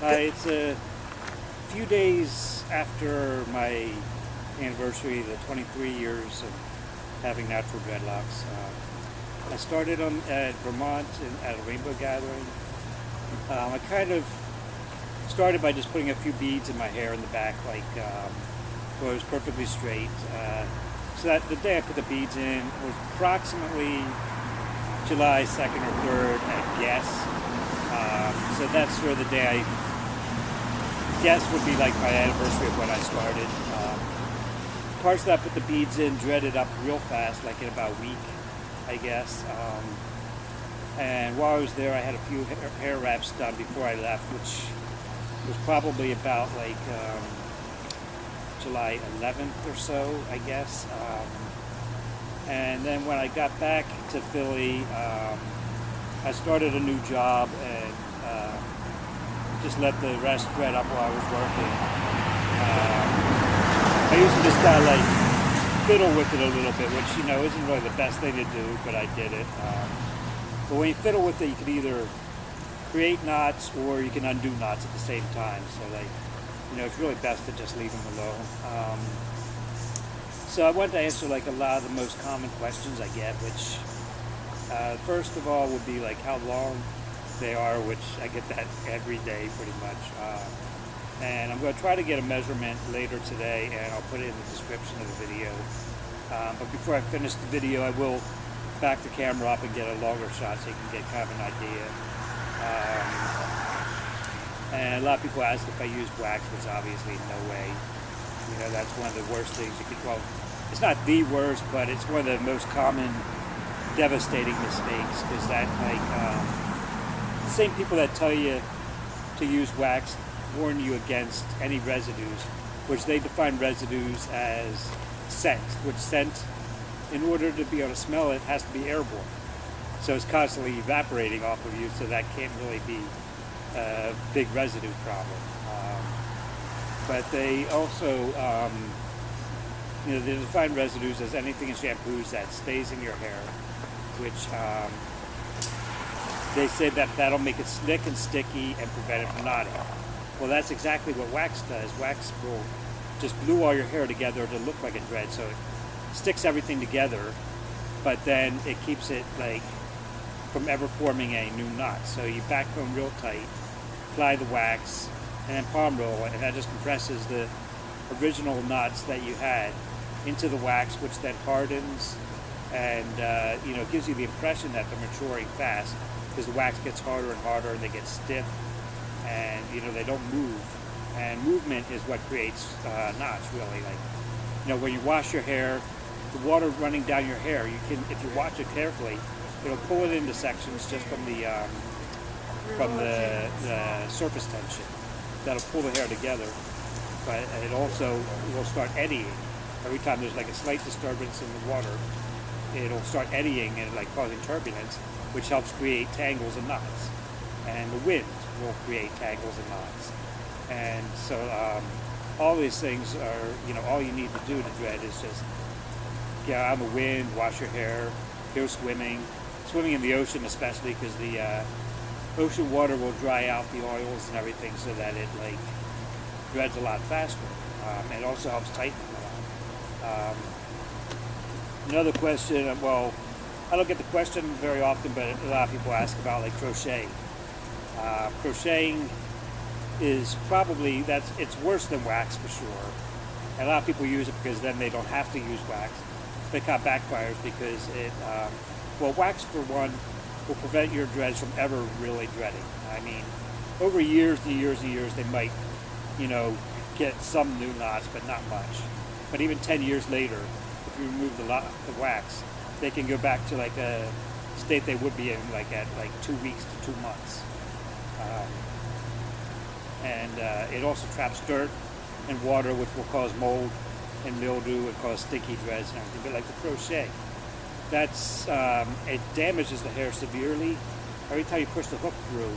It's a few days after my anniversary, the 23 years of having natural dreadlocks. I started at Vermont at a rainbow gathering. I kind of started by just putting a few beads in my hair in the back, like where it was perfectly straight. So that the day I put the beads in was approximately July 2nd or 3rd, I guess. So that's sort of the day I guess would be like my anniversary of when I started. Parts that I put the beads in dreaded up real fast, like in about a week, I guess. And while I was there, I had a few hair wraps done before I left, which was probably about like July 11th or so, I guess. And then when I got back to Philly, I started a new job and just let the rest dread up while I was working. I usually just kind of like fiddle with it a little bit, which, you know, isn't really the best thing to do, but I did it. But when you fiddle with it, you can either create knots or you can undo knots at the same time. So, like, you know, it's really best to just leave them alone. So I wanted to answer like a lot of the most common questions I get, which first of all would be like how long they are, which I get that every day pretty much. And I'm going to try to get a measurement later today, and I'll put it in the description of the video. But before I finish the video, I will back the camera up and get a longer shot so you can get kind of an idea. And a lot of people ask if I use wax, which obviously no way. You know, that's one of the worst things you could, well, it's not the worst, but it's one of the most common devastating mistakes, is that like the same people that tell you to use wax warn you against any residues, which they define residues as scent, which scent, in order to be able to smell it, has to be airborne. So it's constantly evaporating off of you, so that can't really be a big residue problem. But they also, you know, they define residues as anything in shampoos that stays in your hair, which they say that that'll make it slick and sticky and prevent it from knotting. Well, that's exactly what wax does. Wax will just glue all your hair together to look like a dread, so it sticks everything together, but then it keeps it like from ever forming a new knot. So you backcomb real tight, apply the wax, and then palm roll it, and that just compresses the original knots that you had into the wax, which then hardens and you know, gives you the impression that they're maturing fast, because the wax gets harder and harder and they get stiff, and you know, they don't move. And movement is what creates knots, really. Like, you know, when you wash your hair, the water running down your hair, you can, if you watch it carefully, it'll pull it into sections just from the surface tension. That'll pull the hair together, but it also will start eddying. Every time there's like a slight disturbance in the water, it'll start eddying and like causing turbulence, which helps create tangles and knots. And the wind will create tangles and knots. And so all these things are, you know, all you need to do to dread is just get out in the wind, wash your hair, go swimming. Swimming in the ocean especially, because the ocean water will dry out the oils and everything, so that it like dreads a lot faster. It also helps tighten a lot. Another question, well, I don't get the question very often, but a lot of people ask about like crochet. Crocheting is probably, it's worse than wax for sure. And a lot of people use it because then they don't have to use wax. But it kind of backfires because it, well, wax for one will prevent your dreads from ever really dreading. I mean, over years and years and years, they might, you know, get some new knots, but not much. But even 10 years later, if you remove the wax, they can go back to like a state they would be in like at like 2 weeks to 2 months. It also traps dirt and water, which will cause mold and mildew and cause stinky dreads and everything. But like the crochet, that's it damages the hair severely. Every time you push the hook through,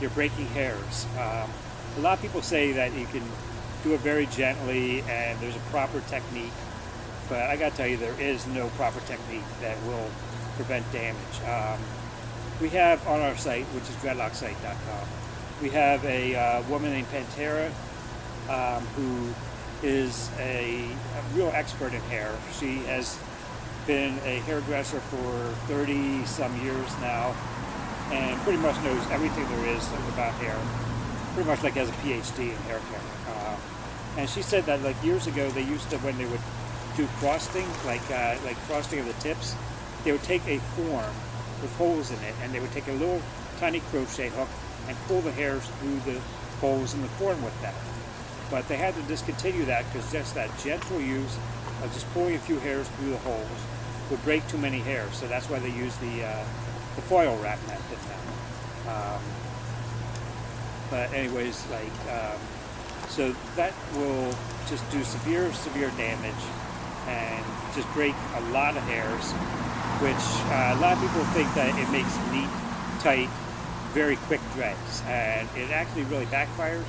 you're breaking hairs. A lot of people say that you can do it very gently and there's a proper technique, but I gotta tell you, there is no proper technique that will prevent damage. We have on our site, which is dreadlocksite.com, We have a woman named Pantera who is a real expert in hair. She has been a hairdresser for 30 some years now and pretty much knows everything there is about hair. Pretty much like has a PhD in hair care. And she said that like years ago they used to, when they would do frosting, like frosting of the tips, they would take a form with holes in it and they would take a little tiny crochet hook and pull the hairs through the holes in the form with that. But they had to discontinue that because just that gentle use of just pulling a few hairs through the holes would break too many hairs. So that's why they use the foil wrap method now. But anyways, so that will just do severe damage and just break a lot of hairs, which a lot of people think that it makes neat, tight, very quick dreads, and it actually really backfires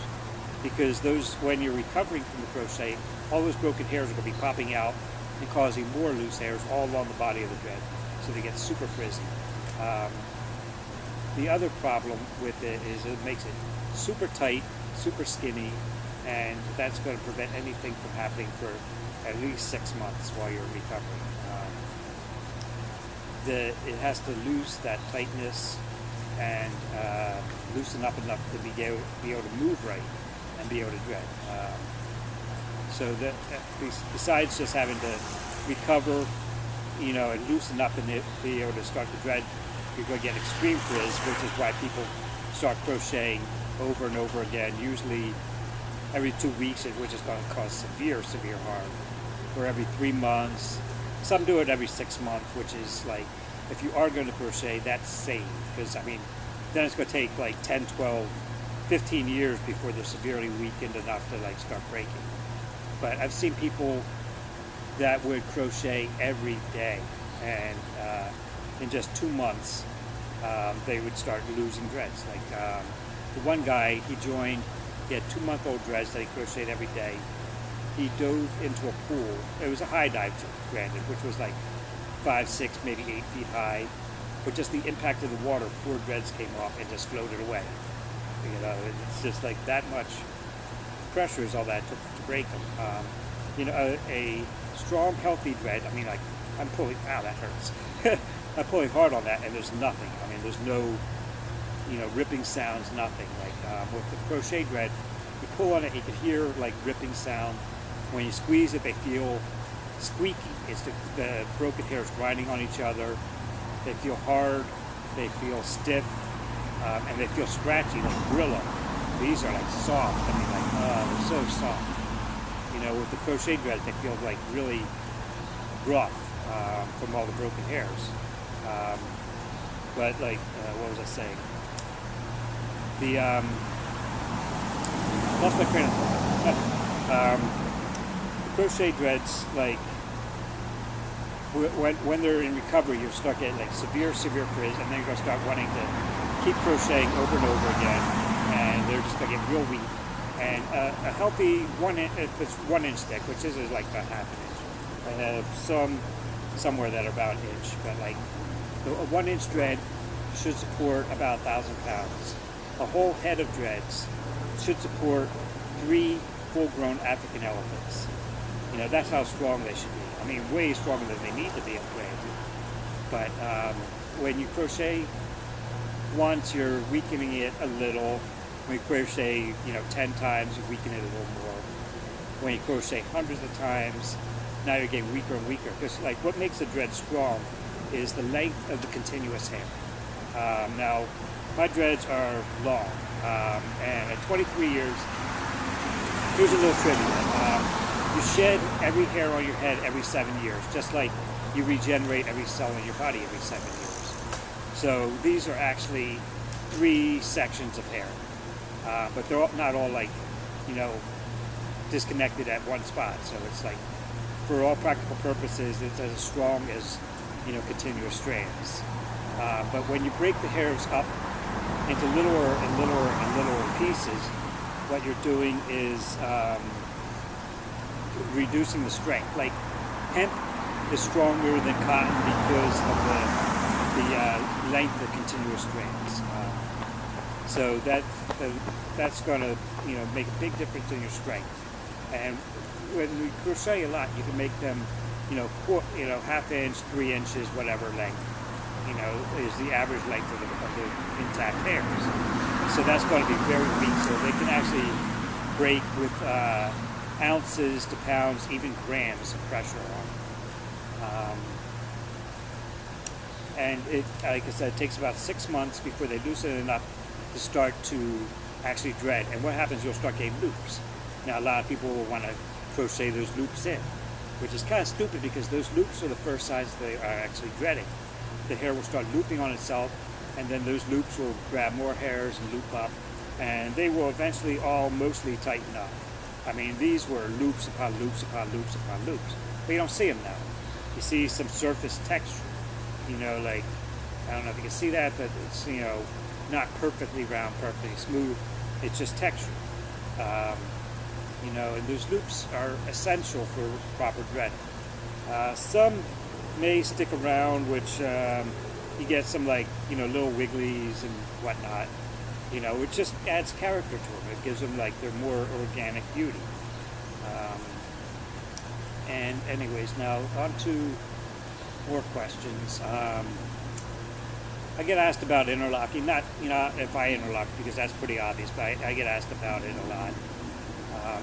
because those, when you're recovering from the crochet, all those broken hairs are going to be popping out and causing more loose hairs all along the body of the dread, so they get super frizzy. The other problem with it is it makes it super tight, super skinny, and that's going to prevent anything from happening for at least 6 months while you're recovering. It has to lose that tightness and loosen up enough to be able to move right and be able to dread. So that besides just having to recover, and loosen up and be able to start to dread, you're going to get extreme frizz, which is why people start crocheting over and over again, usually every 2 weeks, which is going to cause severe harm, or every 3 months. Some do it every 6 months, which is like, if you are going to crochet, that's safe, because then it's going to take like 10, 12, 15 years before they're severely weakened enough to start breaking. But I've seen people that would crochet every day, and in just 2 months, they would start losing dreads. The one guy, he had 2-month-old dreads that he crocheted every day. He dove into a pool. It was a high dive, granted, which was like 5, 6, maybe 8 feet high. But just the impact of the water, 4 dreads came off and just floated away. It's just like that much pressure is all that took to break them. A strong, healthy dread, I'm pulling, ow, that hurts. I'm pulling hard on that and there's nothing. There's no, ripping sounds, nothing. With the crochet dread, you pull on it, you can hear ripping sound. When you squeeze it, they feel squeaky. It's the broken hairs grinding on each other. They feel hard, they feel stiff, and they feel scratchy, like Brillo. These are soft. They're so soft. With the crochet dread, they feel really rough from all the broken hairs. But what was I saying? Lost my train of thought. The crochet dreads, when they're in recovery, you start getting severe frizz, and then you're going to start wanting to keep crocheting over and over again, and they're just going to get real weak. And a healthy 1-inch stick, which is like about ½ inch. I have some somewhere that are about 1 inch, but a 1-inch dread should support about 1,000 pounds. A whole head of dreads should support 3 full-grown African elephants. That's how strong they should be. Way stronger than they need to be upgraded. But when you crochet once, you're weakening it a little. When you crochet, 10 times, you weaken it a little more. When you crochet hundreds of times, now you're getting weaker and weaker. Because what makes a dread strong is the length of the continuous hair. Now, my dreads are long, and at 23 years, here's a little trivia. You shed every hair on your head every 7 years, just like you regenerate every cell in your body every 7 years. So these are actually 3 sections of hair, but they're not all disconnected at one spot. So it's for all practical purposes, it's as strong as continuous strands. But when you break the hairs up into littler and littler and littler pieces, what you're doing is reducing the strength. Hemp is stronger than cotton because of the length of continuous strands. So that's going to, you know, make a big difference in your strength. And when we crochet a lot, you can make them, you know, ½ inch, 3 inches, whatever length, you know, is the average length of the intact hairs. So that's going to be very weak. So they can actually break with ounces to pounds, even grams of pressure on. And it, like I said, it takes about 6 months before they loosen enough to start to actually dread. And what happens, you'll start getting loops. Now, a lot of people will want to crochet those loops in, which is kind of stupid because those loops are the first signs they are actually dreading. The hair will start looping on itself, and then those loops will grab more hairs and loop up, and they will eventually all mostly tighten up. I mean, these were loops upon loops upon loops upon loops, but you don't see them now. You see some surface texture, you know, like, I don't know if you can see that, but it's, you know, not perfectly round, perfectly smooth. It's just texture. You know, and those loops are essential for proper dreading. Some may stick around, which you get some, like, you know, little wigglies and whatnot. You know, it just adds character to them. It gives them, like, their more organic beauty. And anyways, now on to more questions. I get asked about interlocking, not, you know, if I interlock, because that's pretty obvious, but I get asked about it a lot.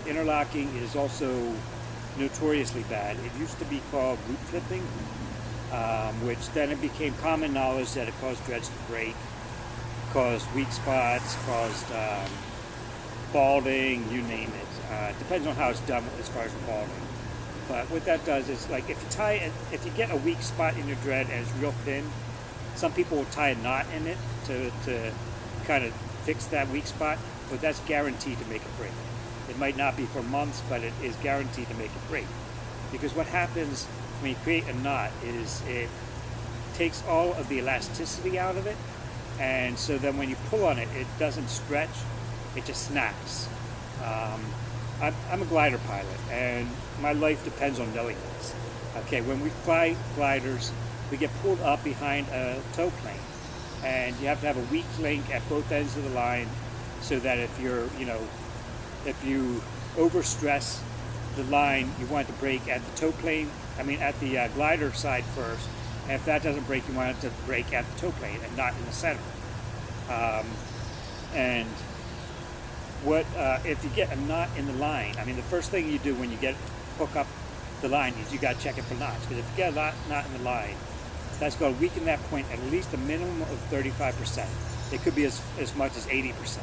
Interlocking is also notoriously bad. It used to be called root clipping, which then it became common knowledge that it caused dreads to break, caused weak spots, caused balding, you name it. Depends on how it's done as far as balding. But what that does is, like, if you get a weak spot in your dread and it's real thin, some people will tie a knot in it to kind of fix that weak spot, but that's guaranteed to make it break. It might not be for months, but it is guaranteed to make it break. Because what happens when you create a knot is it takes all of the elasticity out of it, and so then when you pull on it, it doesn't stretch, it just snaps. I'm a glider pilot, and my life depends on knowing this. Okay, when we fly gliders, we get pulled up behind a tow plane, and you have to have a weak link at both ends of the line, so that if you're, you know, if you overstress the line, you want it to break at the tow plane, at the glider side first, and if that doesn't break, you want it to break at the tow plane and not in the center. And what if you get a knot in the line? The first thing you do when you hook up the line is you got to check it for knots, because if you get a knot in the line, that's going to weaken that point at least a minimum of 35%. It could be as much as 80%,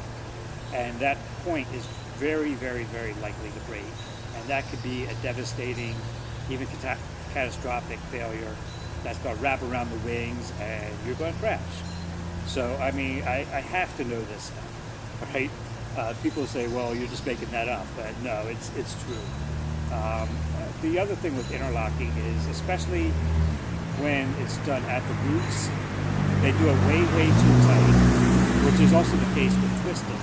and that point is very, very, very likely to break, and that could be a devastating, even catastrophic failure. That's going to wrap around the wings, and you're going to crash. So, I have to know this stuff, right? People say, well, you're just making that up, but no, it's true. The other thing with interlocking is, especially when it's done at the roots, they do it way, way too tight, which is also the case with twisting.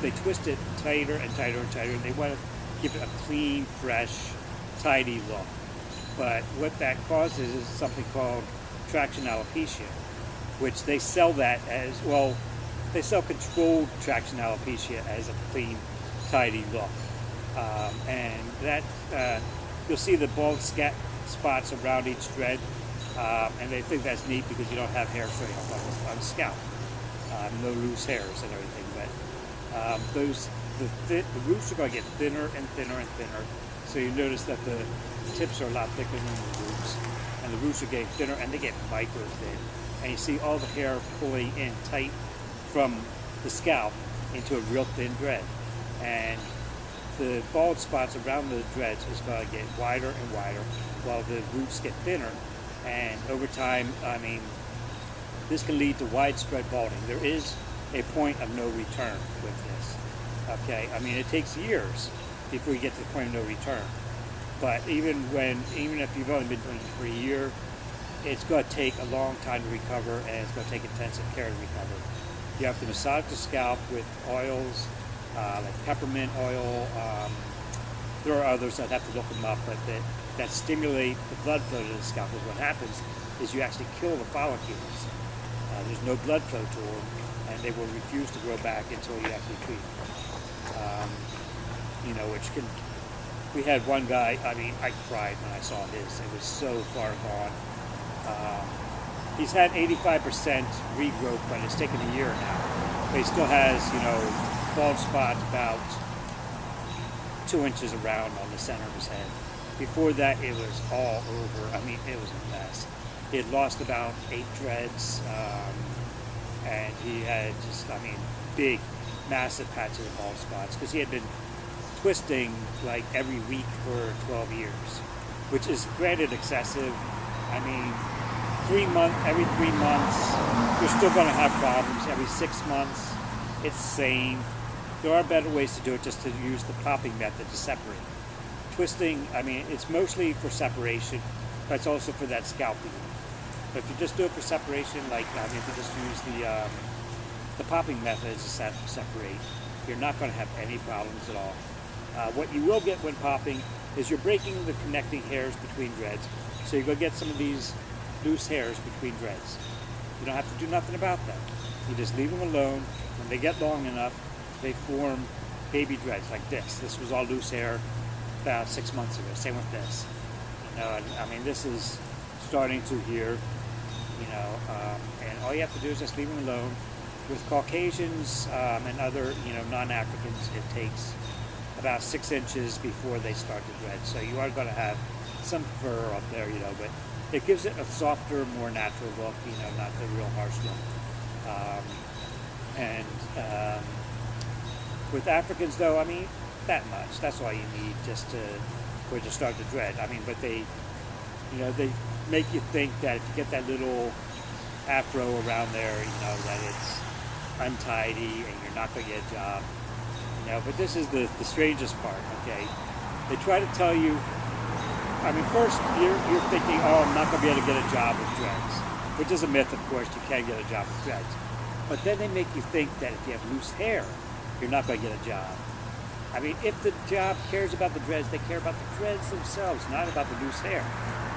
They twist it tighter and tighter and tighter, and they want to give it a clean, fresh, tidy look. But what that causes is something called traction alopecia, which they sell that as, well, they sell controlled traction alopecia as a clean, tidy look. And that, you'll see the bald spots around each dread, and they think that's neat because you don't have hair showing up on the scalp. No loose hairs and everything, but the roots are going to get thinner and thinner and thinner. So you notice that the tips are a lot thicker than the roots, and the roots are getting thinner, and they get micro thin. And you see all the hair pulling in tight from the scalp into a real thin dread. And the bald spots around the dreads is going to get wider and wider while the roots get thinner. And over time, this can lead to widespread balding. There is a point of no return with this. Okay, it takes years before you get to the point of no return. But even if you've only been doing it for a year, it's going to take a long time to recover, and it's going to take intensive care to recover. You have to massage the scalp with oils, like peppermint oil. There are others, I'd have to look them up, but that stimulate the blood flow to the scalp. Because what happens is you actually kill the follicles. There's no blood flow to them, and they will refuse to grow back until you actually treat them. You know, which can, we had one guy, I mean, I cried when I saw his. It was so far gone. He's had 85% regrowth, but it's taken a year now. But he still has, you know, bald spots about 2 inches around on the center of his head. Before that, it was all over. I mean, it was a mess. He had lost about 8 dreads, and he had just, I mean, big, massive patches of bald spots, because he had been twisting like every week for 12 years, which is granted excessive. I mean, every 3 months, you're still going to have problems. Every 6 months, it's sane. There are better ways to do it, just to use the popping method to separate. Twisting, I mean, it's mostly for separation, but it's also for that scalp relief. But if you just do it for separation, like, I mean, if you just use the popping method to separate, you're not going to have any problems at all. What you will get when popping is you're breaking the connecting hairs between dreads. So you're going to get some of these loose hairs between dreads. You don't have to do nothing about them. You just leave them alone. When they get long enough, they form baby dreads like this. This was all loose hair about 6 months ago. Same with this. You know, and, I mean, this is starting to here. You know, and all you have to do is just leave them alone. With Caucasians and other, you know, non-Africans, it takes about 6 inches before they start to dread. So you are going to have some fur up there, you know, but it gives it a softer, more natural look, you know, not the real harsh look. With Africans, though, I mean, that much. That's all you need just to start to dread. I mean, but they, you know, they make you think that if you get that little afro around there, you know, that it's untidy and you're not going to get a job. You know, but this is the strangest part, okay? They try to tell you, I mean, first you're thinking, oh, I'm not going to be able to get a job with dreads, which is a myth, of course. You can get a job with dreads. But then they make you think that if you have loose hair, you're not going to get a job. I mean, if the job cares about the dreads, they care about the dreads themselves, not about the loose hair.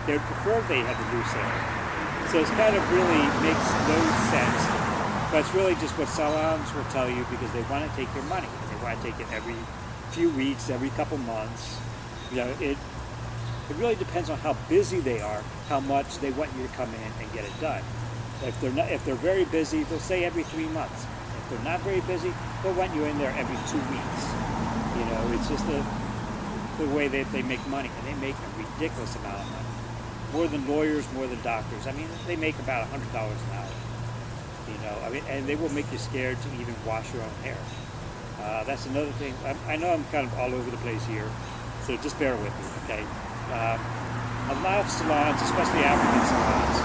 They would prefer they have the loose hair. So it's kind of really makes no sense. But it's really just what salons will tell you, because they want to take your money. They want to take it every few weeks, every couple months. You know, it really depends on how busy they are, how much they want you to come in and get it done. If they're very busy, they'll say every 3 months. If they're not very busy, they'll want you in there every 2 weeks. You know, it's just the way that they make money, and they make a ridiculous amount of money. More than lawyers, more than doctors. I mean, they make about $100 an hour. You know, I mean, and they will make you scared to even wash your own hair. That's another thing. I know I'm kind of all over the place here, so just bear with me, okay? A lot of salons, especially African salons,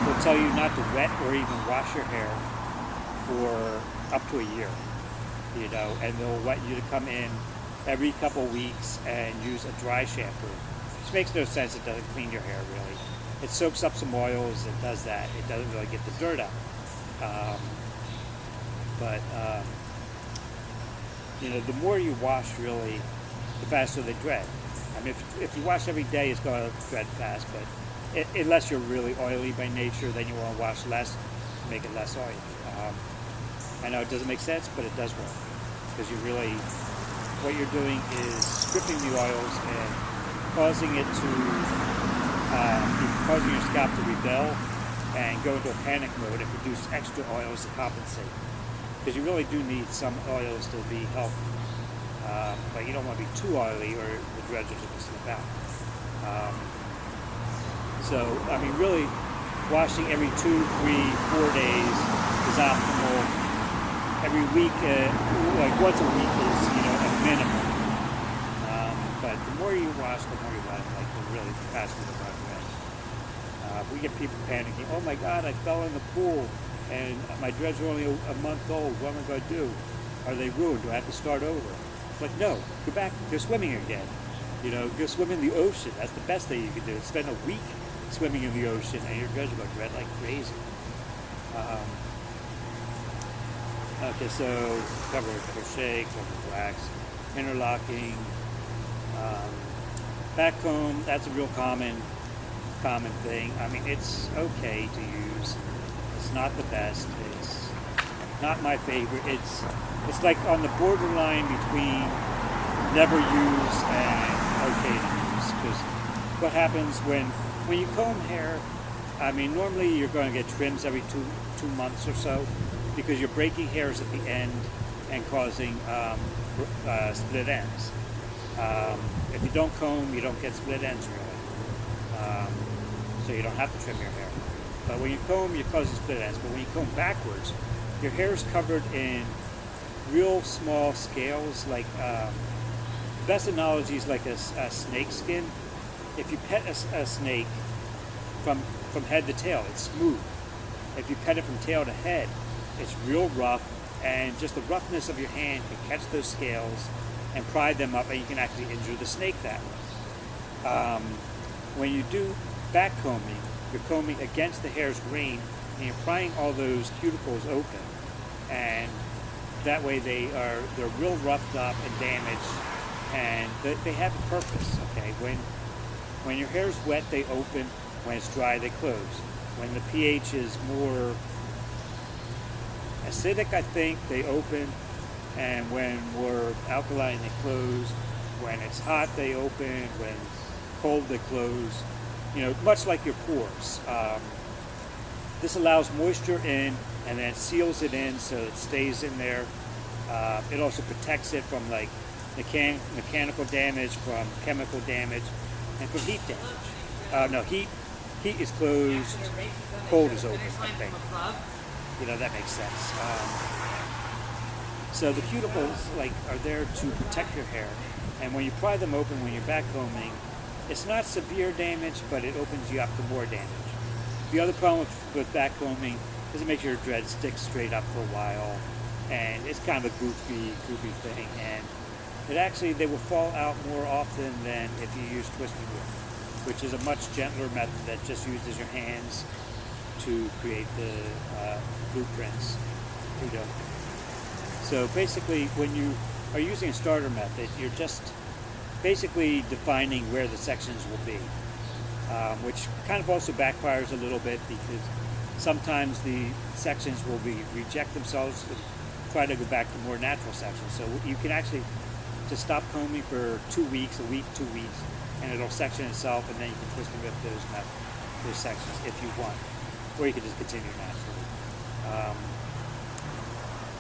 will tell you not to wet or even wash your hair for up to a year. You know, and they'll want you to come in every couple weeks and use a dry shampoo, which makes no sense. It doesn't clean your hair, really. It soaks up some oils, it does that. It doesn't really get the dirt out. You know, the more you wash, really, the faster they dread. I mean, if you wash every day, it's going to dread fast, but unless you're really oily by nature, then you want to wash less to make it less oily. I know it doesn't make sense, but it does work, because what you're doing is stripping the oils and causing your scalp to rebel and go into a panic mode and produce extra oils to compensate. Because you really do need some oils to be healthy, but you don't want to be too oily or the dreads will just slip out. So, I mean, really, washing every 2, 3, 4 days is optimal. Every week, like once a week is, you know, a minimum. But the more you wash, the more you want, like, the faster the run away. We get people panicking. Oh my God, I fell in the pool and my dreads are only a month old. What am I going to do? Are they ruined? Do I have to start over? But no, go back, go swimming again. You know, go swim in the ocean. That's the best thing you can do. Spend a week swimming in the ocean and your dreads are going to dread like crazy. Okay, so cover crochet, cover wax, interlocking, backcomb. That's a real common thing. I mean, it's okay to use. It's not the best. not my favorite. It's like on the borderline between never use and okay to use. Because what happens when you comb hair, I mean, normally you're going to get trims every two months or so, because you're breaking hairs at the end and causing split ends. If you don't comb, you don't get split ends really. So you don't have to trim your hair. But when you comb, you're causing split ends. But when you comb backwards, your hair is covered in real small scales. Like the best analogy is like a snake skin. If you pet a snake from head to tail, it's smooth. If you cut it from tail to head, it's real rough, and just the roughness of your hand can catch those scales and pry them up, and you can actually injure the snake that way. When you do back combing, you're combing against the hair's grain, and you're prying all those cuticles open, and that way they're real roughed up and damaged, and they have a purpose. Okay, when your hair's wet, they open. When it's dry, they close. When the pH is more acidic, I think, they open, and when we're alkaline, they close. When it's hot, they open. When it's cold, they close. You know, much like your pores. This allows moisture in, and then seals it in so it stays in there. It also protects it from like mechanical damage, from chemical damage, and from heat damage. No, heat is closed, cold is open, I think. You know, that makes sense. So the cuticles are there to protect your hair, and when you pry them open when you're back combing, it's not severe damage, but it opens you up to more damage. The other problem with back combing is it makes your dreads stick straight up for a while, and it's kind of a goofy thing, and they will fall out more often than if you use twisting whip, which is a much gentler method that just uses your hands to create the blueprints. So basically, when you are using a starter method, you're just basically defining where the sections will be, which kind of also backfires a little bit, because sometimes the sections will reject themselves and try to go back to more natural sections. So you can actually just stop combing for 2 weeks, a week, 2 weeks, and it'll section itself, and then you can twist and rip those sections if you want, or you can just continue naturally.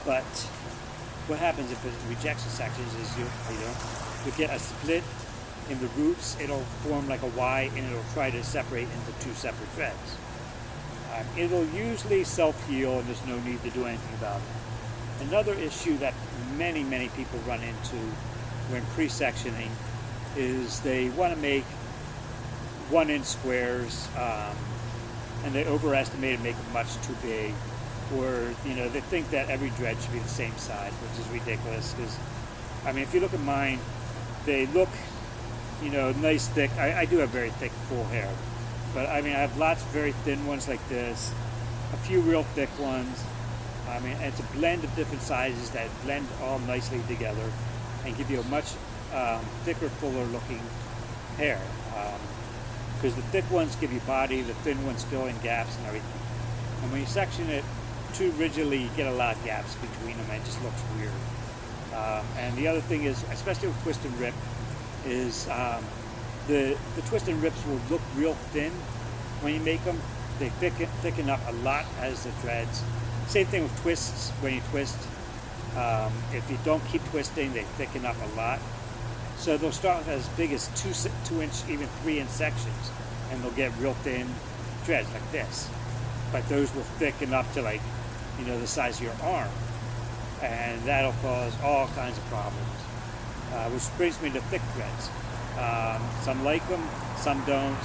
But what happens if it rejects the sections is you get a split in the roots. It'll form like a Y, and it'll try to separate into two separate threads. It'll usually self-heal, and there's no need to do anything about it. Another issue that many people run into when pre-sectioning is they want to make 1 inch squares, and they overestimate and make them much too big, or they think that every dread should be the same size, which is ridiculous. Because I mean, if you look at mine, they look nice thick. I do have very thick full hair, but I mean, I have lots of very thin ones like this, a few real thick ones. I mean, it's a blend of different sizes that blend all nicely together and give you a much thicker, fuller looking hair. Because the thick ones give you body, the thin ones fill in gaps and everything. And when you section it too rigidly, you get a lot of gaps between them, and it just looks weird. And the other thing is, especially with twist and rip, is the twist and rips will look real thin when you make them. They thicken up a lot as the threads. Same thing with twists. When you twist, if you don't keep twisting, they thicken up a lot. So they'll start as big as 2 inch, even 3 inch sections, and they'll get real thin threads like this. But those will thicken up to the size of your arm, and that'll cause all kinds of problems. Which brings me to thick threads. Some like them, some don't.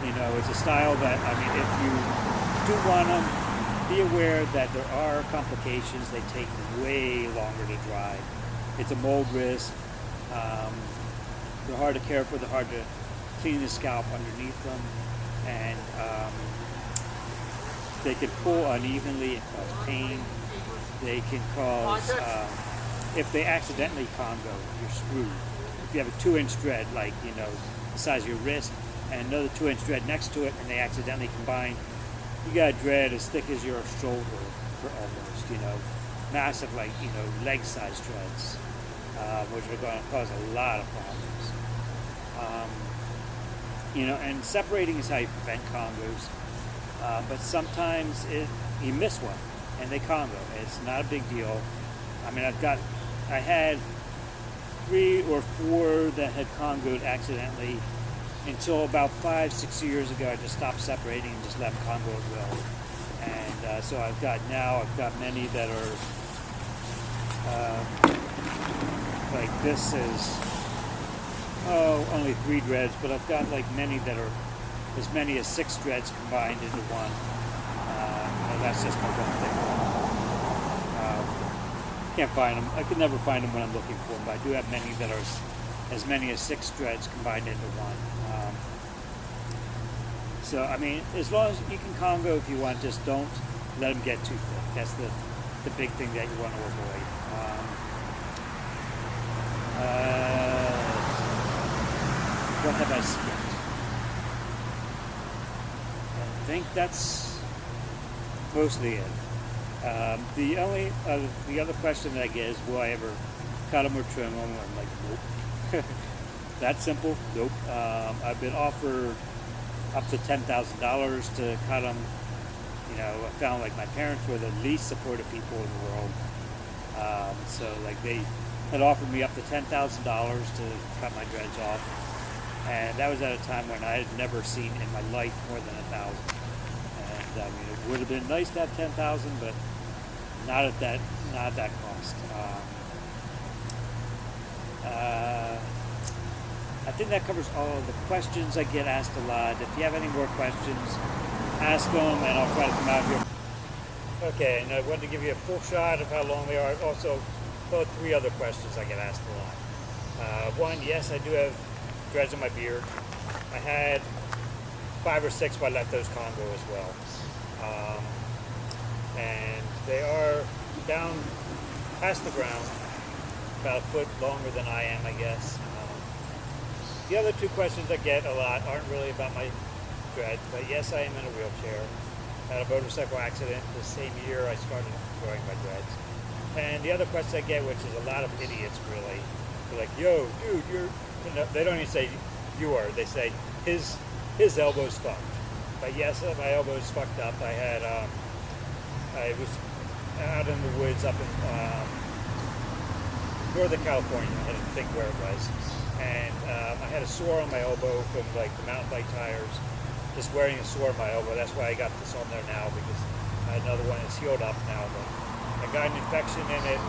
It's a style that, I mean, if you do want them, be aware that there are complications. They take way longer to dry. It's a mold risk. They're hard to care for. They're hard to clean the scalp underneath them, and they can pull unevenly and cause pain. They can cause, if they accidentally congo, you're screwed. If you have a 2 inch thread, the size of your wrist, and another 2 inch thread next to it, and they accidentally combine, you got a dread as thick as your shoulder, for almost, you know, massive, like, you know, leg-size dreads, which are going to cause a lot of problems. You know, and separating is how you prevent congos, but sometimes you miss one and they congo. It's not a big deal. I mean, I had 3 or 4 that had congoed accidentally until about 5-6 years ago. I just stopped separating and just let them congo at will. And so I've got many that are like this is only 3 dreads, but I've got like many that are as many as 6 dreads combined into one. And that's just my one thing. Can't find them. I could never find them when I'm looking for them, but I do have many that are as many as 6 dreads combined into one. So, I mean, as long as you can congo if you want, just don't let them get too thick. That's the big thing that you want to avoid. What have I skipped? I think that's mostly it. The other question that I get is, will I ever cut them or trim them? I'm like, nope. That simple? Nope. I've been offered up to $10,000 to cut them. You know, I found like my parents were the least supportive people in the world. So like they had offered me up to $10,000 to cut my dreads off. And that was at a time when I had never seen in my life more than 1,000. And I mean, it would have been nice to have 10,000, but not at that cost. I think that covers all of the questions. I get asked a lot. If you have any more questions, ask them, and I'll try to come out here. Okay, and I wanted to give you a full shot of how long they are. Also, about 3 other questions I get asked a lot. One, yes, I do have dreads on my beard. I had 5 or 6, but I let those congo as well. And they are down past the ground, about a foot longer than I am, I guess. The other 2 questions I get a lot aren't really about my dreads, but yes, I am in a wheelchair. I had a motorcycle accident the same year I started growing my dreads. And the other question I get, which is a lot of idiots really, they're like, yo, dude, you're, you know, they don't even say you are, they say his elbow's fucked. But yes, my elbow's fucked up. I was out in the woods up in Northern California. I didn't think where it was. And I had a sore on my elbow from like the mountain bike tires. Just wearing a sore on my elbow. That's why I got this on there now, because I had another one that's healed up now. But I got an infection in it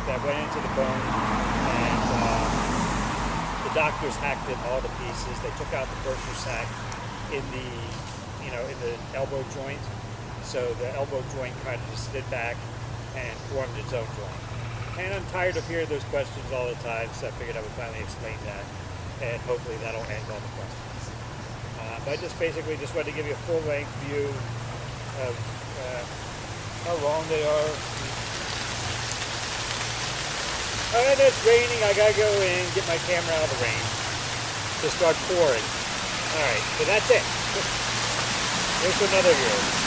that went into the bone, and the doctors hacked it all to pieces. They took out the bursa sac in the elbow joint. So the elbow joint kind of just slid back and formed its own joint. And I'm tired of hearing those questions all the time, so I figured I would finally explain that, and hopefully that'll end all the questions. But I just basically just wanted to give you a full-length view of how long they are. And it's raining. I gotta go in, get my camera out of the rain to start pouring. All right, so that's it. Here's another view.